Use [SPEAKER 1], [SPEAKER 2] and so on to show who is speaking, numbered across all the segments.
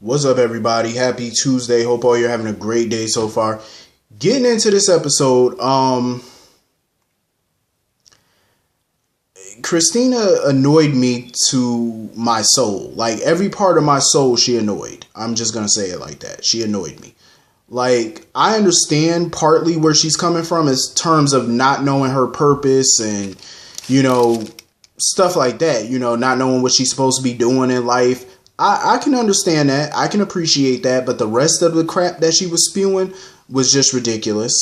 [SPEAKER 1] What's up, everybody? Happy Tuesday. Hope all you're having a great day so far. Getting into this episode, Christina annoyed me to my soul. Like, every part of my soul, she annoyed. I'm just gonna say it like that. She annoyed me. Like, I understand partly where she's coming from in terms of not knowing her purpose and, stuff like that. Not knowing what she's supposed to be doing in life. I can understand that. I can appreciate that. But the rest of the crap that she was spewing was just ridiculous.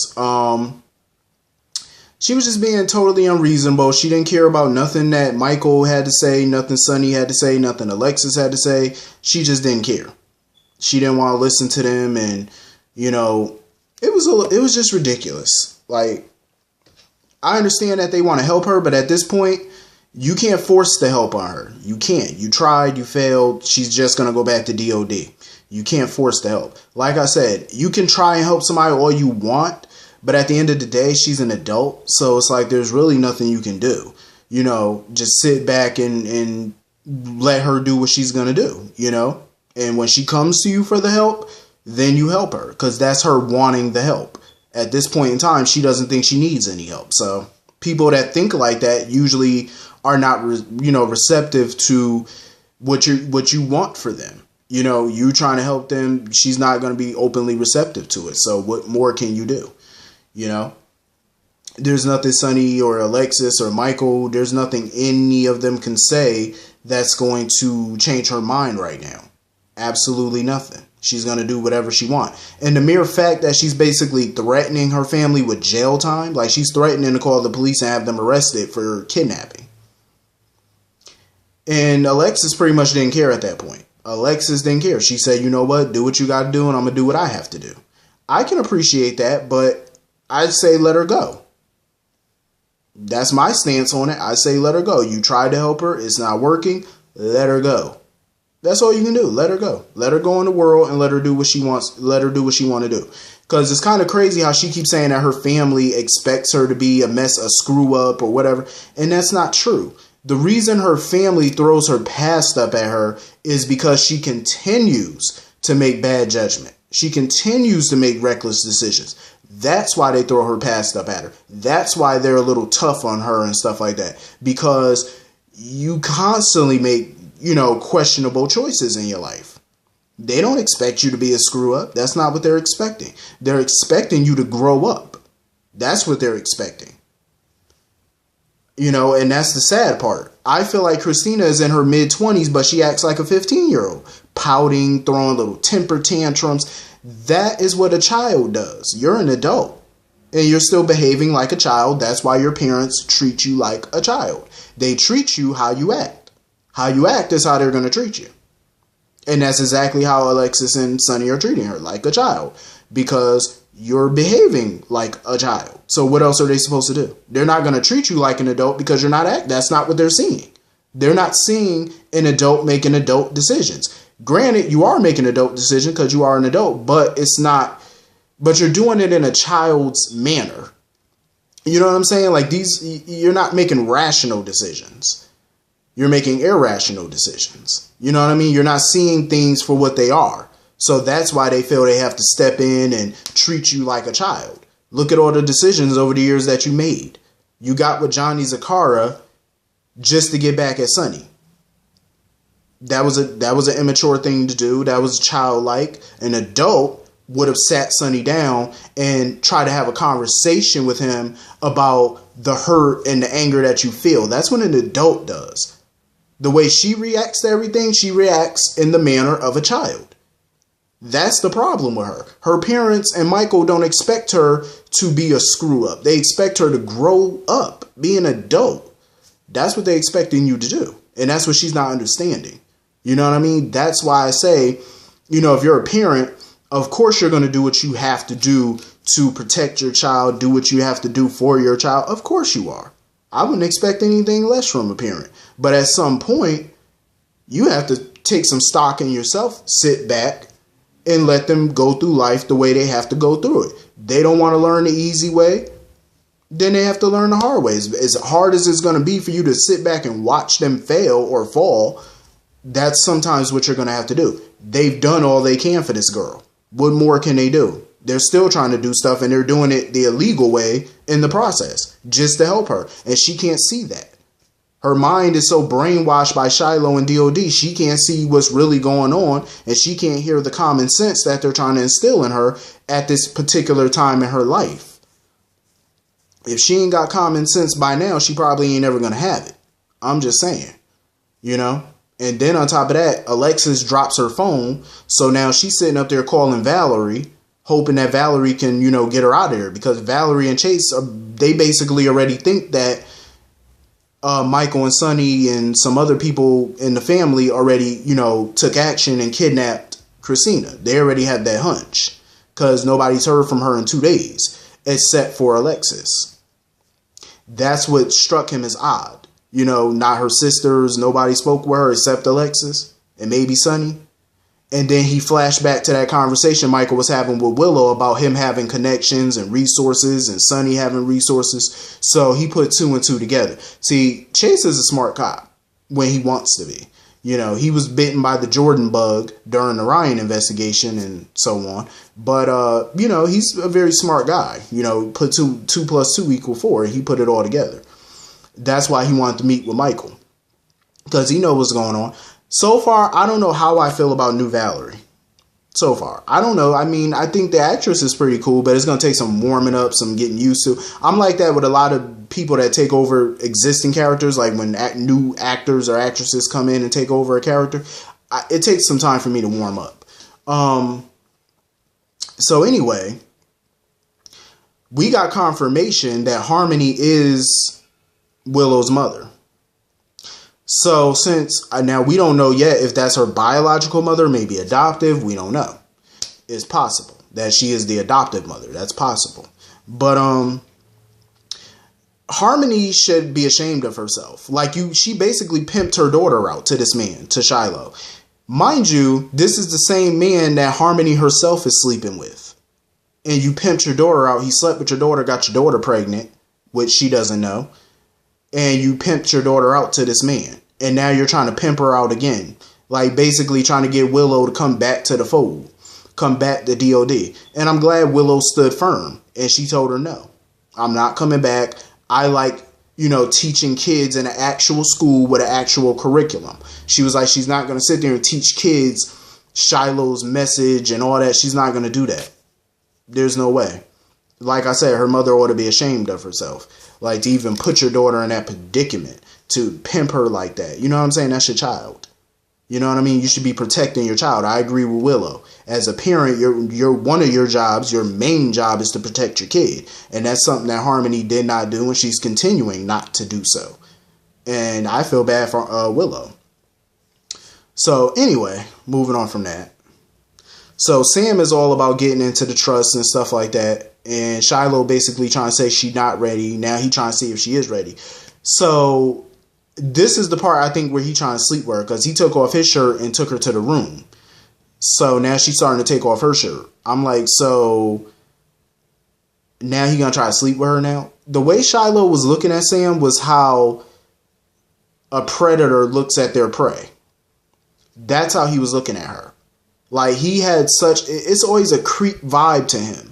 [SPEAKER 1] She was just being totally unreasonable. She didn't care about nothing that Michael had to say, nothing Sonny had to say, nothing Alexis had to say. She just didn't care. She didn't want to listen to them. And, it was just ridiculous. Like, I understand that they want to help her, but at this point, you can't force the help on her. You can't. You tried, you failed. She's just going to go back to DOD. You can't force the help. Like I said, you can try and help somebody all you want, but at the end of the day, she's an adult. So it's like there's really nothing you can do. Just sit back and let her do what she's going to do, And when she comes to you for the help, then you help her because that's her wanting the help. At this point in time, she doesn't think she needs any help. So people that think like that usually are not, receptive to what you want for them. You trying to help them. She's not going to be openly receptive to it. So what more can you do? There's nothing Sonny or Alexis or Michael. There's nothing any of them can say that's going to change her mind right now. Absolutely nothing. She's going to do whatever she wants. And the mere fact that she's basically threatening her family with jail time, like she's threatening to call the police and have them arrested for kidnapping. And Alexis pretty much didn't care at that point. Alexis didn't care. She said, you know what? Do what you got to do and I'm going to do what I have to do. I can appreciate that, but I'd say let her go. That's my stance on it. I say let her go. You tried to help her. It's not working. Let her go. That's all you can do. Let her go. Let her go in the world and let her do what she wants. Let her do what she want to do. Because it's kind of crazy how she keeps saying that her family expects her to be a mess, a screw up or whatever. And that's not true. The reason her family throws her past up at her is because she continues to make bad judgment. She continues to make reckless decisions. That's why they throw her past up at her. That's why they're a little tough on her and stuff like that. Because you constantly make questionable choices in your life. They don't expect you to be a screw up. That's not what they're expecting. They're expecting you to grow up. That's what they're expecting. And that's the sad part. I feel like Christina is in her mid-20s, but she acts like a 15-year-old. Pouting, throwing little temper tantrums. That is what a child does. You're an adult. And you're still behaving like a child. That's why your parents treat you like a child. They treat you how you act. How you act is how they're going to treat you. And that's exactly how Alexis and Sonny are treating her, like a child. Because you're behaving like a child. So what else are they supposed to do? They're not going to treat you like an adult because you're not acting. That's not what they're seeing. They're not seeing an adult making adult decisions. Granted, you are making adult decisions because you are an adult, but it's not. But you're doing it in a child's manner. You know what I'm saying? Like you're not making rational decisions. You're making irrational decisions. You know what I mean? You're not seeing things for what they are. So that's why they feel they have to step in and treat you like a child. Look at all the decisions over the years that you made. You got with Johnny Zakara just to get back at Sonny. That was an immature thing to do. That was childlike. An adult would have sat Sonny down and tried to have a conversation with him about the hurt and the anger that you feel. That's what an adult does. The way she reacts to everything, she reacts in the manner of a child. That's the problem with her. Her parents and Michael don't expect her to be a screw up. They expect her to grow up, be an adult. That's what they're expecting you to do. And that's what she's not understanding. You know what I mean? That's why I say, if you're a parent, of course you're going to do what you have to do to protect your child, do what you have to do for your child. Of course you are. I wouldn't expect anything less from a parent. But at some point, you have to take some stock in yourself, sit back, and let them go through life the way they have to go through it. They don't want to learn the easy way, then they have to learn the hard way. As hard as it's going to be for you to sit back and watch them fail or fall, that's sometimes what you're going to have to do. They've done all they can for this girl. What more can they do? They're still trying to do stuff, and they're doing it the illegal way in the process just to help her. And she can't see that. Her mind is so brainwashed by Shiloh and DOD, she can't see what's really going on, and she can't hear the common sense that they're trying to instill in her at this particular time in her life. If she ain't got common sense by now, she probably ain't ever going to have it. I'm just saying, you know? And then on top of that, Alexis drops her phone, so now she's sitting up there calling Valerie, hoping that Valerie can, you know, get her out of there, because Valerie and Chase, they basically already think that Michael and Sonny and some other people in the family already, you know, took action and kidnapped Christina. They already had that hunch because nobody's heard from her in 2 days except for Alexis. That's what struck him as odd. You know, not her sisters. Nobody spoke with her except Alexis and maybe Sonny. And then he flashed back to that conversation Michael was having with Willow about him having connections and resources and Sonny having resources. So he put 2 and 2 together. See, Chase is a smart cop when he wants to be. You know, he was bitten by the Jordan bug during the Ryan investigation and so on. But, you know, he's a very smart guy. You know, put 2 plus 2 equal 4. He put it all together. That's why he wanted to meet with Michael, because he knows what's going on. So far, I don't know how I feel about New Valerie. So far, I don't know. I mean, I think the actress is pretty cool, but it's going to take some warming up, some getting used to. I'm like that with a lot of people that take over existing characters, like when new actors or actresses come in and take over a character. It takes some time for me to warm up. So anyway, we got confirmation that Harmony is Willow's mother. So since now we don't know yet if that's her biological mother, maybe adoptive, we don't know. It's possible that she is the adoptive mother. That's possible. But Harmony should be ashamed of herself. Like she basically pimped her daughter out to this man, to Shiloh. Mind you, this is the same man that Harmony herself is sleeping with. And you pimped your daughter out. He slept with your daughter, got your daughter pregnant, which she doesn't know. And you pimped your daughter out to this man. And now you're trying to pimp her out again. Like basically trying to get Willow to come back to the fold. Come back to DOD. And I'm glad Willow stood firm. And she told her no. I'm not coming back. I like, you know, teaching kids in an actual school with an actual curriculum. She was like, she's not going to sit there and teach kids Shiloh's message and all that. She's not going to do that. There's no way. Like I said, her mother ought to be ashamed of herself. Like, to even put your daughter in that predicament, to pimp her like that. You know what I'm saying? That's your child. You know what I mean? You should be protecting your child. I agree with Willow. As a parent, you're one of your jobs, your main job is to protect your kid. And that's something that Harmony did not do, and she's continuing not to do so. And I feel bad for Willow. So, anyway, moving on from that. So, Sam is all about getting into the trust and stuff like that. And Shiloh basically trying to say she's not ready. Now he trying to see if she is ready. So this is the part I think where he trying to sleep with her, because he took off his shirt and took her to the room. So now she's starting to take off her shirt. I'm like, so now he gonna try to sleep with her now? The way Shiloh was looking at Sam was how a predator looks at their prey. That's how he was looking at her. Like he had it's always a creep vibe to him.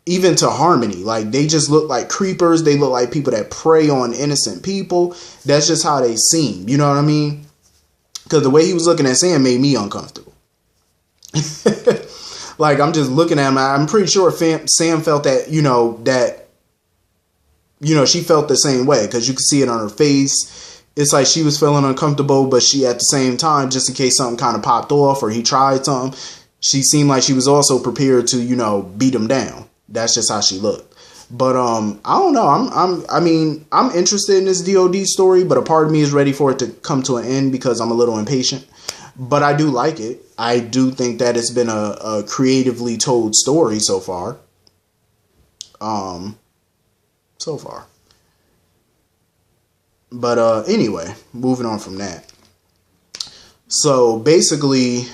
[SPEAKER 1] Even to Harmony, like they just look like creepers. They look like people that prey on innocent people. That's just how they seem. You know what I mean? Because the way he was looking at Sam made me uncomfortable. Like I'm just looking at him. I'm pretty sure Sam felt that, she felt the same way, because you could see it on her face. It's like she was feeling uncomfortable, but she at the same time, just in case something kind of popped off or he tried something, she seemed like she was also prepared to, beat him down. That's just how she looked. But I don't know. I'm interested in this DOD story, but a part of me is ready for it to come to an end because I'm a little impatient. But I do like it. I do think that it's been a creatively told story so far. But anyway, moving on from that. So basically,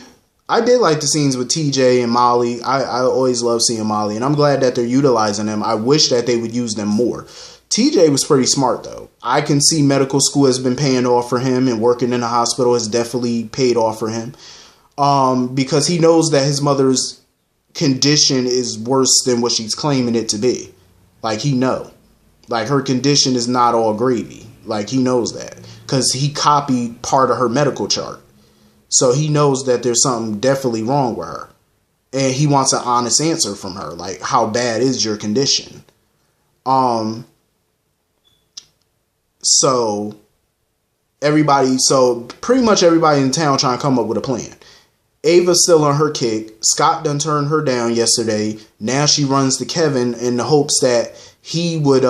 [SPEAKER 1] I did like the scenes with TJ and Molly. I always love seeing Molly, and I'm glad that they're utilizing them. I wish that they would use them more. TJ was pretty smart, though. I can see medical school has been paying off for him, and working in the hospital has definitely paid off for him. Because he knows that his mother's condition is worse than what she's claiming it to be. Like, he know. Like, her condition is not all gravy. Like, he knows that. Because he copied part of her medical chart. So he knows that there's something definitely wrong with her. And he wants an honest answer from her. Like, how bad is your condition? So pretty much everybody in town trying to come up with a plan. Ava's still on her kick. Scott done turned her down yesterday. Now she runs to Kevin in the hopes that he would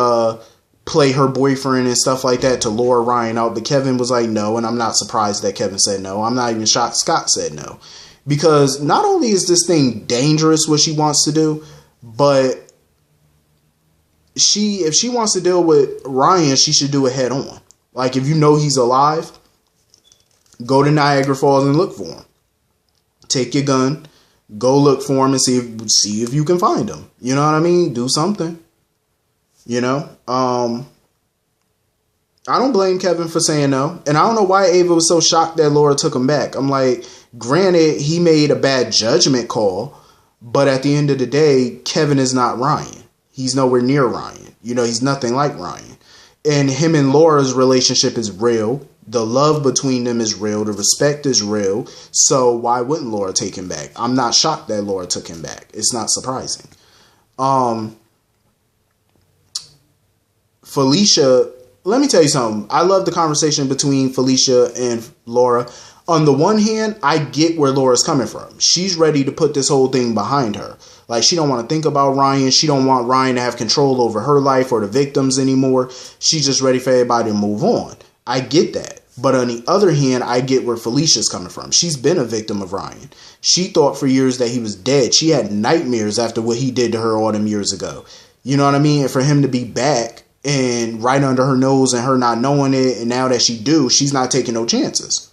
[SPEAKER 1] play her boyfriend and stuff like that to lure Ryan out. But Kevin was like, no, and I'm not surprised that Kevin said no. I'm not even shocked Scott said no. Because not only is this thing dangerous, what she wants to do, but if she wants to deal with Ryan, she should do it head on. Like, if you know he's alive, go to Niagara Falls and look for him. Take your gun, go look for him and see if you can find him. You know what I mean? Do something. You know? I don't blame Kevin for saying no. And I don't know why Ava was so shocked that Laura took him back. I'm like, granted, he made a bad judgment call, but at the end of the day, Kevin is not Ryan. He's nowhere near Ryan. You know, he's nothing like Ryan. And him and Laura's relationship is real. The love between them is real. The respect is real. So why wouldn't Laura take him back? I'm not shocked that Laura took him back. It's not surprising. Felicia, let me tell you something. I love the conversation between Felicia and Laura. On the one hand, I get where Laura's coming from. She's ready to put this whole thing behind her. Like, she don't want to think about Ryan. She don't want Ryan to have control over her life or the victims anymore. She's just ready for everybody to move on. I get that. But on the other hand, I get where Felicia's coming from. She's been a victim of Ryan. She thought for years that he was dead. She had nightmares after what he did to her all them years ago. You know what I mean? And for him to be back and right under her nose and her not knowing it, and now that she do, she's not taking no chances.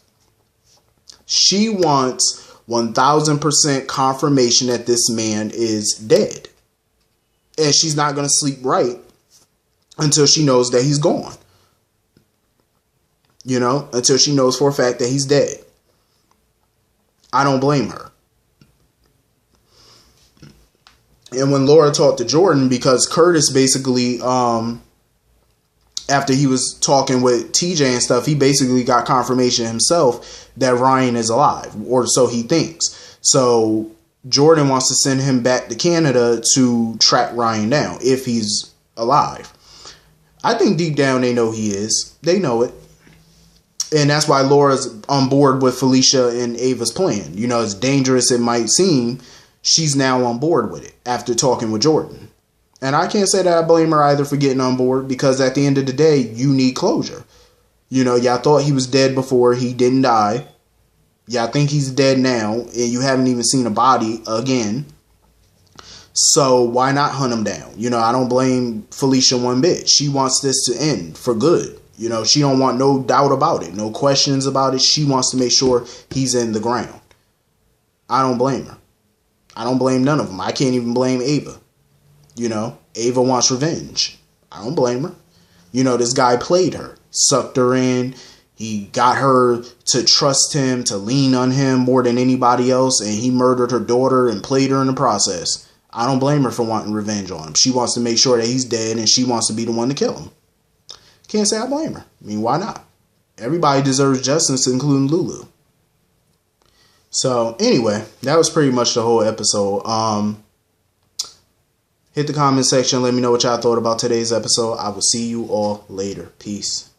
[SPEAKER 1] She wants 1000% confirmation that this man is dead. And she's not going to sleep right until she knows that he's gone. You know, until she knows for a fact that he's dead. I don't blame her. And when Laura talked to Jordan, because Curtis basically, after he was talking with TJ and stuff, he basically got confirmation himself that Ryan is alive, or so he thinks. So Jordan wants to send him back to Canada to track Ryan down if he's alive. I think deep down they know he is. They know it. And that's why Laura's on board with Felicia and Ava's plan. You know, as dangerous it might seem, she's now on board with it after talking with Jordan. And I can't say that I blame her either for getting on board, because at the end of the day, you need closure. You know, y'all thought he was dead before. He didn't die. Y'all think he's dead now, and you haven't even seen a body again. So why not hunt him down? You know, I don't blame Felicia one bit. She wants this to end for good. You know, she don't want no doubt about it, no questions about it. She wants to make sure he's in the ground. I don't blame her. I don't blame none of them. I can't even blame Ava. You know, Ava wants revenge. I don't blame her. You know, this guy played her, sucked her in. He got her to trust him, to lean on him more than anybody else, and he murdered her daughter and played her in the process. I don't blame her for wanting revenge on him. She wants to make sure that he's dead, and she wants to be the one to kill him. Can't say I blame her. I mean, why not? Everybody deserves justice, including Lulu. So, anyway, that was pretty much the whole episode. Hit the comment section. Let me know what y'all thought about today's episode. I will see you all later. Peace.